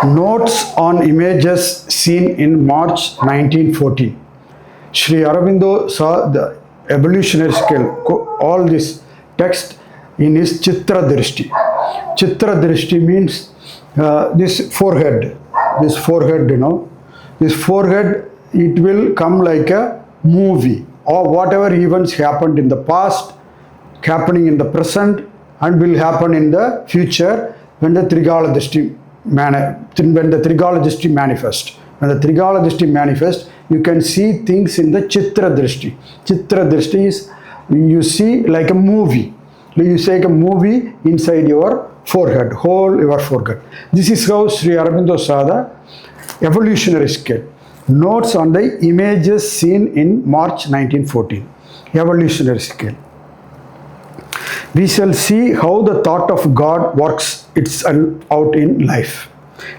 Notes on images seen in March 1914. Sri Aurobindo saw the evolutionary scale, all this text in his Chitra Drishti. Chitra Drishti means this forehead, this forehead, this forehead, it will come like a movie, or whatever events happened in the past, happening in the present, and will happen in the future when the Trigala Drishti manifest. When the Trigala Drishti manifest, you can see things in the Chitra Drishti. Chitra Drishti is, you see like a movie. You see like a movie inside your forehead, whole your forehead. This is how Sri Aurobindo saw the evolutionary scale. Notes on the images seen in March 1914. Evolutionary scale. We shall see how the thought of God works itself out in life.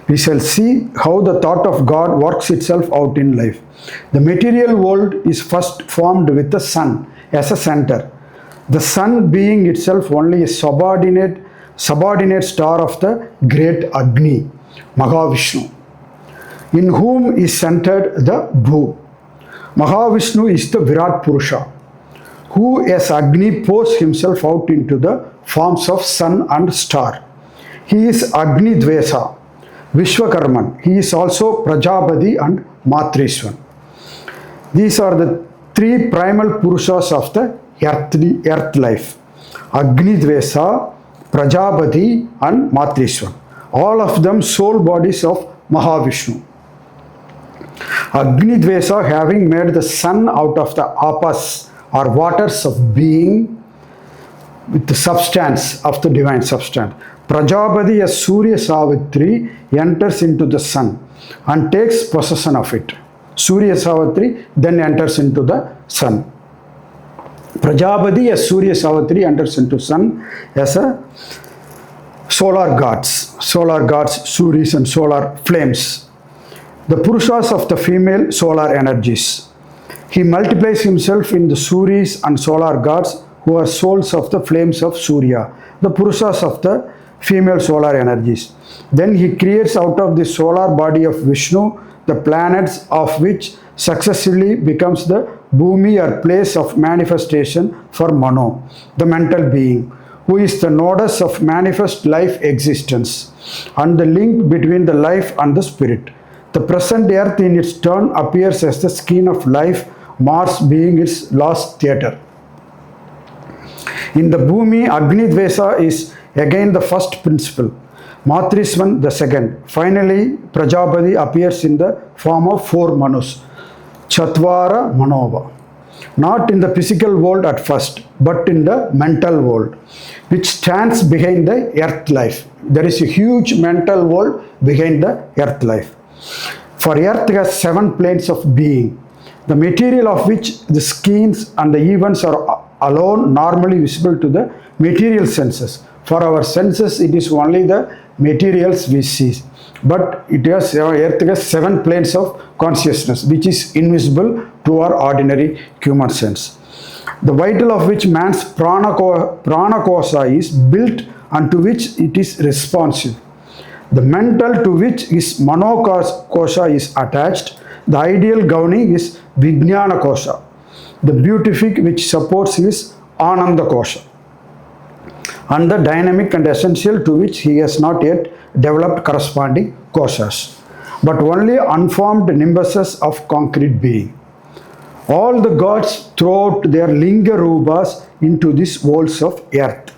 We shall see how the thought of God works itself out in life. The material world is first formed with the sun as a center. The sun being itself only a subordinate star of the great Agni, Mahavishnu, in whom is centered the Bhu. Mahavishnu is the Virat Purusha, who as Agni pours himself out into the forms of sun and star. He is Agni Twashta, Visvakarman. He is also Prajapati and Matariswan. These are the three primal Purushas of the earth life. Agni Twashta, Prajapati and Matariswan. All of them soul bodies of Mahavishnu. Agni Twashta, having made the sun out of the apas or waters of being with the substance of the divine substance. Prajapati as Surya Savitri enters into the sun and takes possession of it. Surya Savitri then enters into the sun. Prajapati as Surya Savitri enters into sun as a solar gods, Suris and solar flames. The Purushas of the female solar energies. He multiplies himself in the Suris and solar gods who are souls of the flames of Surya, the Purushas of the female solar energies. Then he creates out of the solar body of Vishnu the planets, of which successively becomes the Bhumi or place of manifestation for Mano, the mental being, who is the nodus of manifest life existence and the link between the life and the spirit. The present earth in its turn appears as the skein of life, Mars being its last theatre. In the Bhumi, Agni Twashta is again the first principle, Matariswan the second. Finally, Prajapati appears in the form of four Manus, Chatvara Manova. Not in the physical world at first, but in the mental world, which stands behind the earth life. There is a huge mental world behind the earth life. For earth has 7 planes of being, the material of which the skeins and the events are alone normally visible to the material senses. For our senses, it is only the materials we see. But earth has 7 planes of consciousness, which is invisible to our ordinary human sense. The vital of which man's prana kosha is built and to which it is responsive. The mental to which his mano kosha is attached. The ideal governing is vijnana kosha. The beatific which supports his ananda kosha. And the dynamic and essential to which he has not yet developed corresponding koshas, but only unformed nimbuses of concrete being. All the gods throw out their linga rubas into these walls of earth,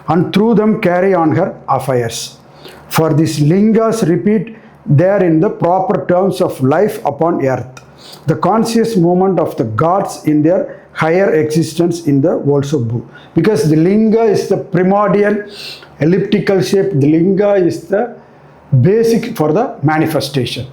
and through them carry on her affairs. For these lingas repeat there in the proper terms of life upon earth, the conscious movement of the gods in their higher existence in the worlds of Bhu. Because the linga is the primordial elliptical shape, the linga is the basic for the manifestation.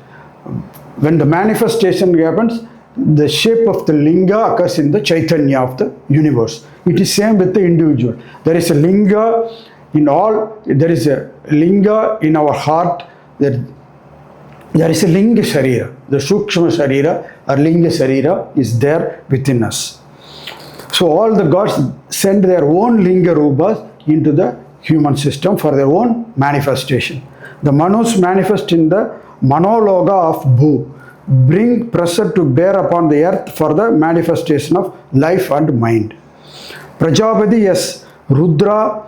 When the manifestation happens, the shape of the linga occurs in the Chaitanya of the universe. It is same with the individual. There is a linga in all, there is a linga in our heart, there is a linga sharira. The Sukshma sharira or linga sharira is there within us. So all the gods send their own linga rupas into the human system for their own manifestation. The Manus manifest in the Manologa of Bhu, bring pressure to bear upon the earth for the manifestation of life and mind. Prajapati, yes, Rudra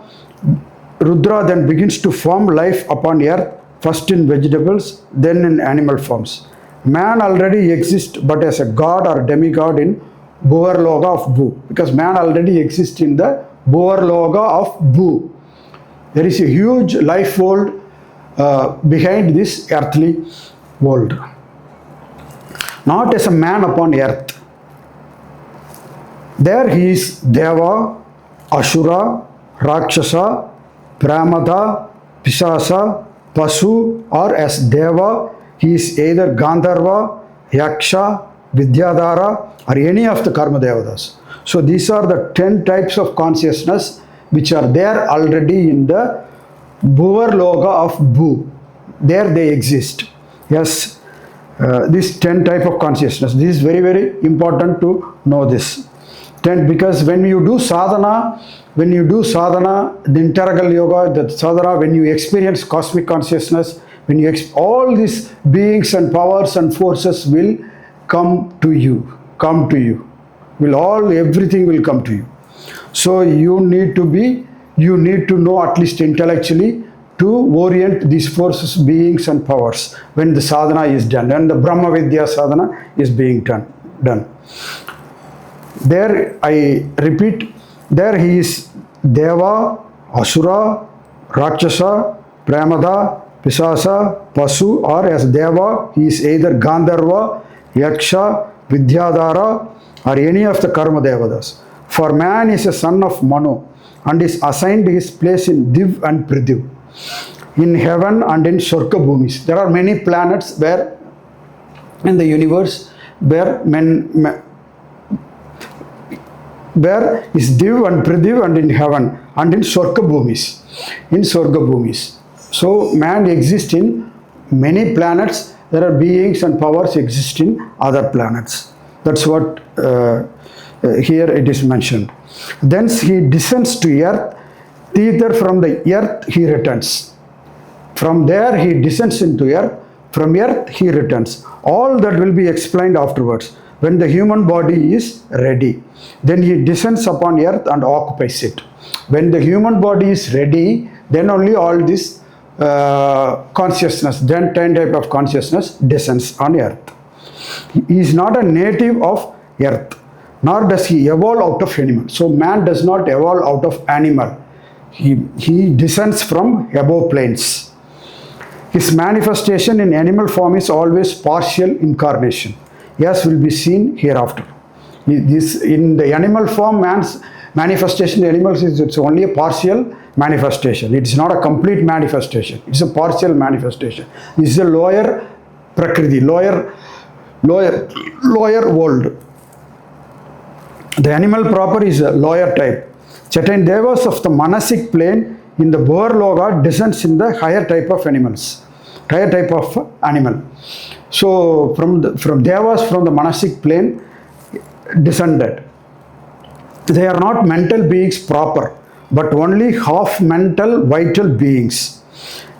then begins to form life upon earth, first in vegetables, then in animal forms. Man already exists, but as a god or demigod in Bhuvarloga of Bhu, because man already exists in the Bhuvarloga of Bhu. There is a huge life world behind this earthly world. Not as a man upon earth. There he is Deva, Ashura, Rakshasa, Pramada, Pisasa, Pasu, or as Deva, he is either Gandharva, Yaksha, Vidyadhara, or any of the Karma Devatas. So these are the 10 types of consciousness which are there already in the Bhuvarloga of Bhu. There they exist. Yes, this 10 type of consciousness. This is very, very important to know this. 10, because when you do sadhana, the integral yoga, the sadhana, when you experience cosmic consciousness, when you all these beings and powers and forces will come to you. Everything will come to you. So you need to know at least intellectually to orient these forces, beings and powers when the sadhana is done, when the Brahma Vidya sadhana is being done. There, I repeat, there he is Deva, Asura, Rakshasa, Pramada, Pisasa, Pasu, or as Deva, he is either Gandharva, Yaksha, Vidyadhara, or any of the Karma Devatas. For man is a son of Manu and is assigned his place in Div and Prithiv, in heaven and in Swarga Bhumis. There are many planets where in the universe where is Div and Prithiv and in heaven and in Swarga Bhumis. So man exists in many planets. There are beings and powers exist in other planets. That's what here it is mentioned. Thence he descends to earth, thither from the earth he returns. From there he descends into earth, from earth he returns. All that will be explained afterwards. When the human body is ready, then he descends upon earth and occupies it. When the human body is ready, then only all this consciousness, then 10 type of consciousness descends on earth. He is not a native of earth, nor does he evolve out of animal. So man does not evolve out of animal. He descends from above planes. His manifestation in animal form is always partial incarnation, as will be seen hereafter. In the animal form, man's manifestation in animals it's only a partial manifestation. It's not a complete manifestation. It's a partial manifestation. This is a lower prakriti, lower world. The animal proper is a lower type. Certain devas of the manasic plane in the Bhuvarloga descends in the higher type of animal. So from devas from the manasic plane descended. They are not mental beings proper, but only half mental vital beings.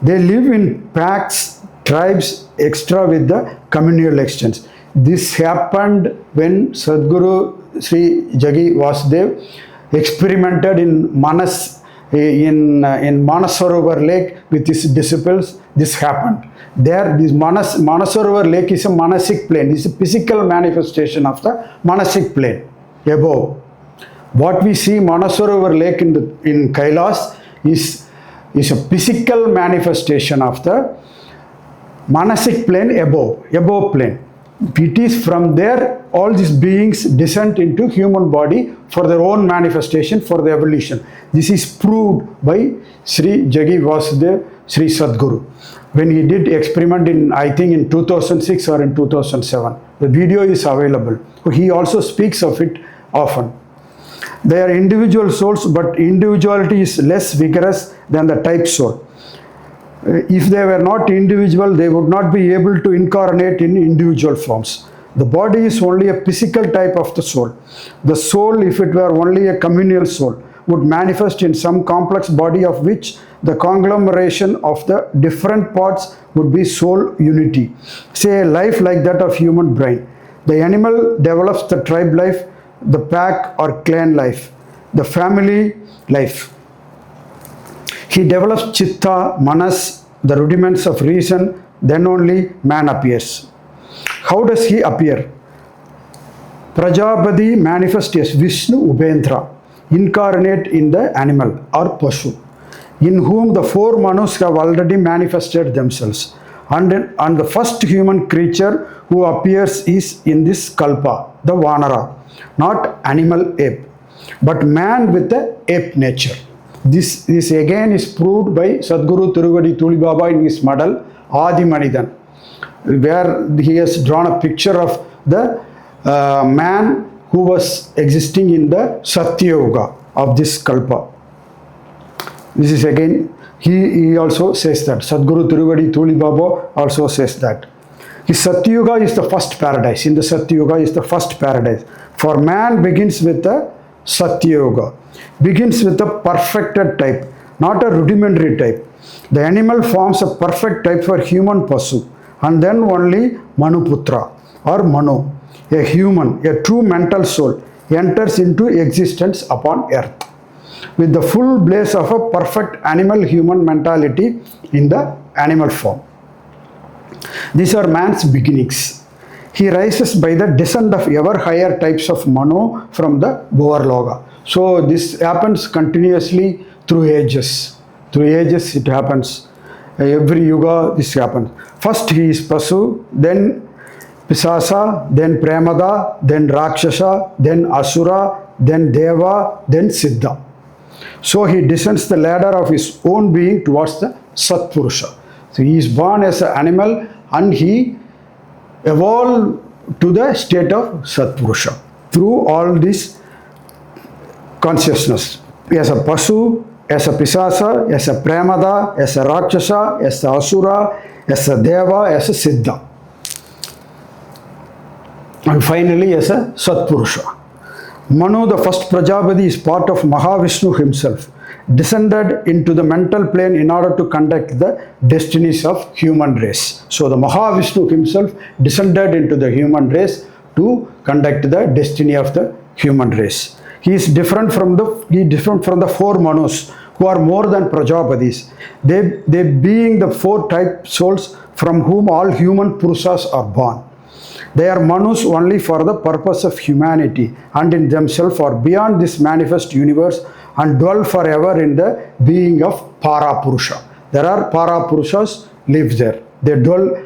They live in packs, tribes, extra with the communal exchange. This happened when Sadguru Sri Jagi Vasudev experimented in Manas Manasarovar lake with his disciples. This happened. There, this Manasarovar lake is a manasic plane. It is a physical manifestation of the manasic plane above. What we see Manasarovar lake in Kailas is a physical manifestation of the manasic plane above plane. It is from there all these beings descend into human body for their own manifestation, for the evolution. This is proved by Sri Jagi Vasudev, Sri Sadguru, when he did experiment in, I think in 2006 or in 2007. The video is available. He also speaks of it often. They are individual souls, but individuality is less vigorous than the type soul. If they were not individual, they would not be able to incarnate in individual forms. The body is only a physical type of the soul. The soul, if it were only a communal soul, would manifest in some complex body of which the conglomeration of the different parts would be soul unity. Say a life like that of human brain. The animal develops the tribe life, the pack or clan life, the family life. He develops chitta, manas, the rudiments of reason, then only man appears. How does he appear? Prajapati manifests as Vishnu Ubendra, incarnate in the animal or Pashu, in whom the four Manus have already manifested themselves. And the first human creature who appears is in this Kalpa, the Vanara, not animal ape, but man with the ape nature. This again is proved by Sadguru Tiruvadi Tulibaba in his model Adi Manidan, where he has drawn a picture of the man who was existing in the Satya Yuga of this Kalpa. This is again, he also says that. Sadguru Tiruvadi Tulibaba also says that. His Satya Yuga is the first paradise. In the Satya Yuga is the first paradise. For man begins with the Satya Yuga. Begins with a perfected type, not a rudimentary type. The animal forms a perfect type for human Pasu, and then only Manuputra or Manu, a human, a true mental soul, enters into existence upon earth with the full blaze of a perfect animal human mentality in the animal form. These are man's beginnings. He rises by the descent of ever higher types of Manu from the Bhuvarloka. So this happens continuously through ages. Through ages it happens. Every yuga this happens. First he is Pasu, then Pisasa, then Premada, then Rakshasa, then Asura, then Deva, then Siddha. So he descends the ladder of his own being towards the Satpurusha. So he is born as an animal and he evolved to the state of Satpurusha through all this consciousness. As a Pasu, as a Pisasa, as a Premada, as a Rakshasa, as a Asura, as a Deva, as a Siddha. And finally as a Satpurusha. Manu, the first Prajapati, is part of Mahavishnu himself, descended into the mental plane in order to conduct the destinies of human race. So the Mahavishnu himself descended into the human race to conduct the destiny of the human race. He is different from the four Manus who are more than Prajapatis. They being the four type souls from whom all human Purushas are born. They are Manus only for the purpose of humanity and in themselves or beyond this manifest universe and dwell forever in the being of Parapurusha. There are Parapurushas live there. They dwell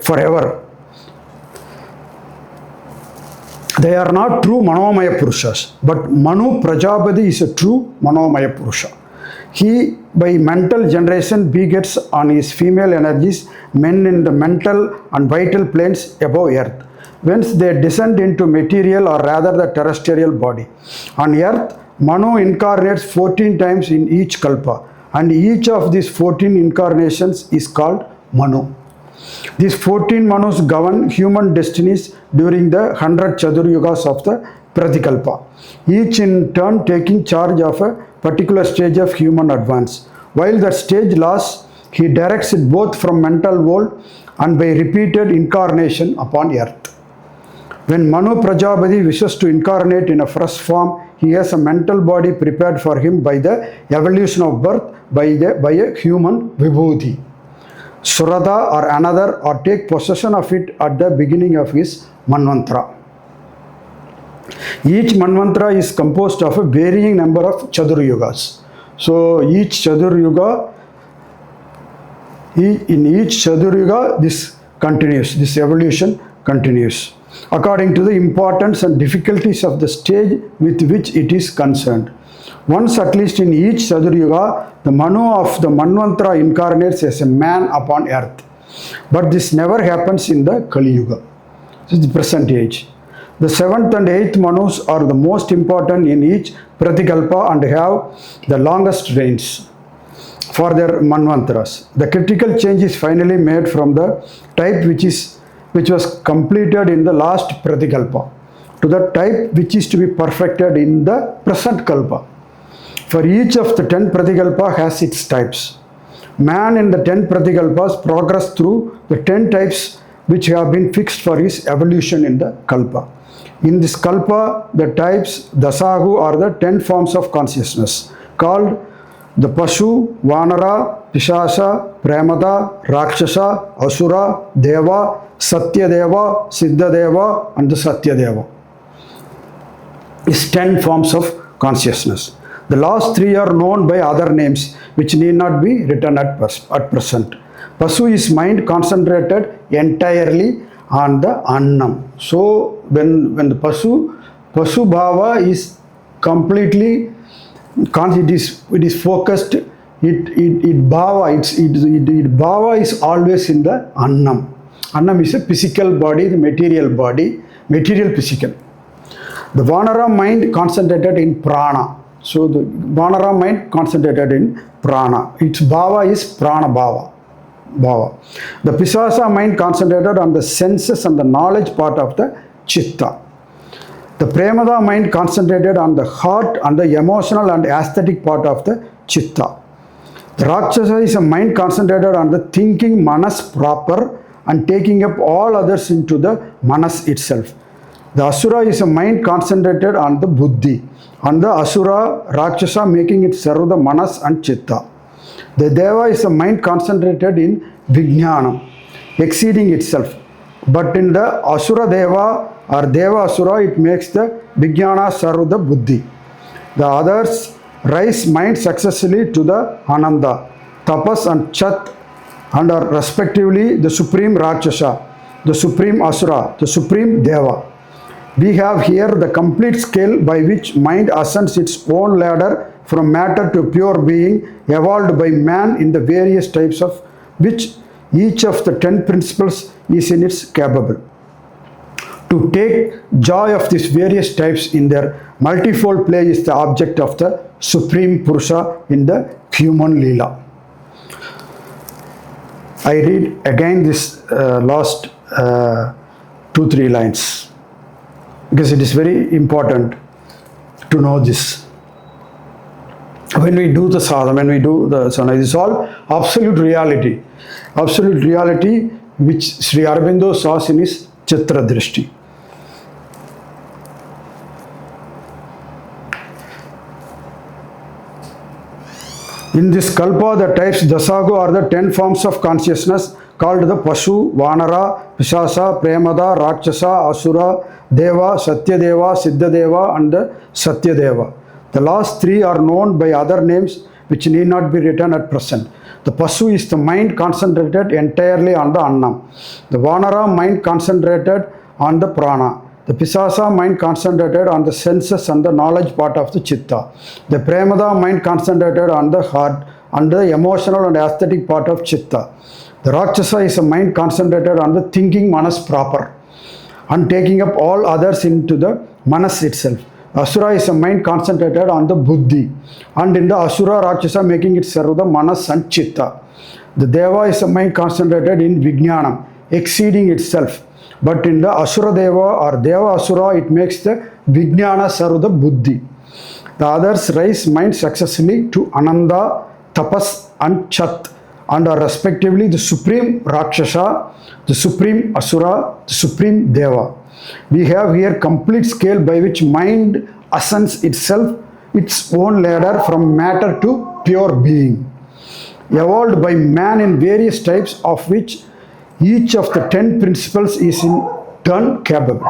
forever. They are not true Manomaya Purushas, but Manu Prajapati is a true Manomaya Purusha. He, by mental generation, begets on his female energies men in the mental and vital planes above earth, whence they descend into material or rather the terrestrial body. On earth, Manu incarnates 14 times in each kalpa, and each of these 14 incarnations is called Manu. These 14 Manus govern human destinies during the 100 Chaduryugas of the Pratikalpa, each in turn taking charge of a particular stage of human advance. While that stage lasts, he directs it both from mental world and by repeated incarnation upon earth. When Manu Prajapati wishes to incarnate in a fresh form, he has a mental body prepared for him by the evolution of birth by a human vibhuti, Surada or another, or take possession of it at the beginning of his Manvantara. Each Manvantara is composed of a varying number of Chaduryugas. So each Chaduryuga, in each Chaduryuga, this continues, this evolution continues, according to the importance and difficulties of the stage with which it is concerned. Once at least in each Chaduryuga, the Manu of the Manvantara incarnates as a man upon earth. But this never happens in the Kali Yuga. This is the present age. The 7th and 8th Manus are the most important in each Pratikalpa and have the longest reigns for their Manvantaras. The critical change is finally made from the type which was completed in the last Pratikalpa to the type which is to be perfected in the present Kalpa. For each of the 10 Pratikalpa has its types. Man in the 10 Pratikalpas progress through the 10 types which have been fixed for his evolution in the Kalpa. In this Kalpa, the types Dasahu are the 10 forms of consciousness called the Pashu, Vanara, Pishasha, Pramada, Rakshasa, Asura, Deva, Satyadeva, Siddhadeva and the Satyadeva. Is 10 forms of consciousness. The last 3 are known by other names which need not be written at present. Pasu is mind concentrated entirely on the Annam. So when the Pasu Bhava is completely, it is focused, Bhava is always in the Annam. Annam is a physical body, the material physical. The Vanara mind concentrated in Prana. So the Vanara mind concentrated in Prana. Its Bhava is Prana Bhava. The Pisasa mind concentrated on the senses and the knowledge part of the Chitta. The Premada mind concentrated on the heart and the emotional and aesthetic part of the Chitta. The Rakshasa is a mind concentrated on the thinking Manas proper and taking up all others into the Manas itself. The Asura is a mind concentrated on the Buddhi, and the Asura Rakshasa making it serve the Manas and Chitta. The Deva is a mind concentrated in Vijnana, exceeding itself. But in the Asura Deva or Deva Asura, it makes the Vijnana serve the Buddhi. The others rise mind successively to the Ananda, Tapas and Chat, and are respectively the Supreme Rakshasa, the Supreme Asura, the Supreme Deva. We have here the complete scale by which mind ascends its own ladder from matter to pure being, evolved by man in the various types of which each of the 10 principles is in its capable. To take joy of these various types in their multifold play is the object of the Supreme Purusha in the human Leela. I read again this last 2-3 lines, because it is very important to know this. When we do the sadhana, when we do the sadhana, it is all absolute reality which Sri Aurobindo saw in his Chitra Drishti. In this Kalpa, the types Dasagu are the 10 forms of consciousness called the Pashu, Vanara, Pisasa, Premada, Rakshasa, Asura, Deva, Satyadeva, Siddhadeva and the Satyadeva. The last 3 are known by other names which need not be written at present. The Pasu is the mind concentrated entirely on the Annam. The Vanara mind concentrated on the Prana. The Pisasa mind concentrated on the senses and the knowledge part of the Chitta. The Premada mind concentrated on the heart and the emotional and aesthetic part of Chitta. The Rakshasa is a mind concentrated on the thinking Manas proper and taking up all others into the Manas itself. Asura is a mind concentrated on the Buddhi, and in the Asura Rakshasa making it serve the Manas and Chitta. The Deva is a mind concentrated in Vijnanam, exceeding itself. But in the Asura Deva or Deva Asura, it makes the Vijnana serve the Buddhi. The others rise mind successively to Ananda, Tapas and Chat, and are respectively the Supreme Rakshasa, the Supreme Asura, the Supreme Deva. We have here complete scale by which mind ascends itself, its own ladder from matter to pure being, evolved by man in various types of which each of the 10 principles is in turn capable.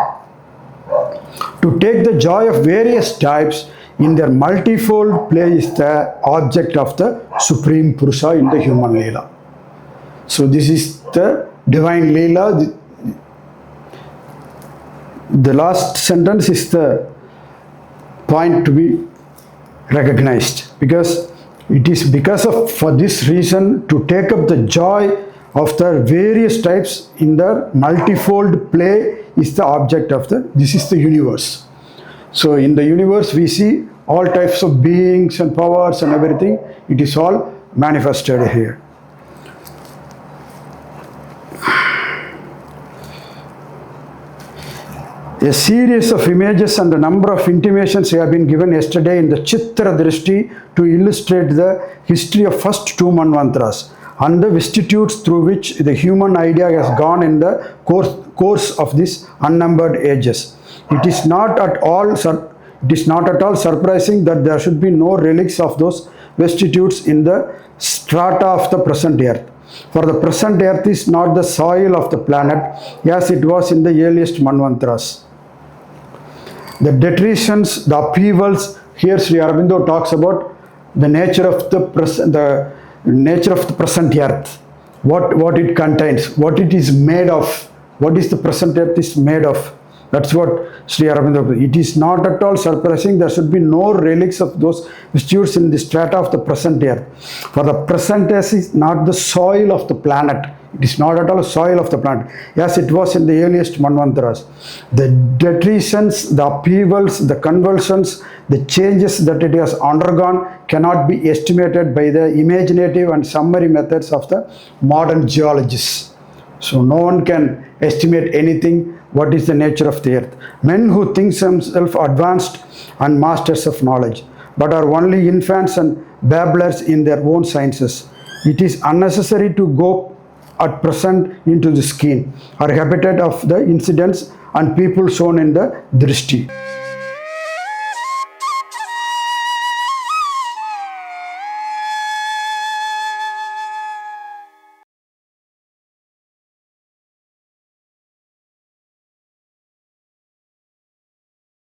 To take the joy of various types in their multifold play is the object of the Supreme Purusha in the human Leela. So this is the divine Leela. The last sentence is the point to be recognized, because it is for this reason to take up the joy of the various types in the multifold play is the object of this is the universe. So in the universe we see all types of beings and powers and everything. It is all manifested here. A series of images and a number of intimations have been given yesterday in the Chitra Drishti to illustrate the history of first two Manvantras and the vicissitudes through which the human idea has gone in the course of these unnumbered ages. It is not at all surprising that there should be no relics of those vicissitudes in the strata of the present earth. For the present earth is not the soil of the planet as it was in the earliest Manvantras. The detritions, the upheavals, here Sri Aurobindo talks about the nature of the present earth, what it contains, what it is made of, what is the present earth is made of. That's what Sri Aurobindo. It is not at all surprising there should be no relics of those vicissitudes in the strata of the present earth. For the present earth is not the soil of the planet. It is not at all soil of the planet, as it was in the earliest Manvantras. The detritions, the upheavals, the convulsions, the changes that it has undergone cannot be estimated by the imaginative and summary methods of the modern geologists. So no one can estimate anything, what is the nature of the earth. Men who think themselves advanced and masters of knowledge, but are only infants and babblers in their own sciences. It is unnecessary to go at present into the scheme or habitat of the incidents and people shown in the Drishti.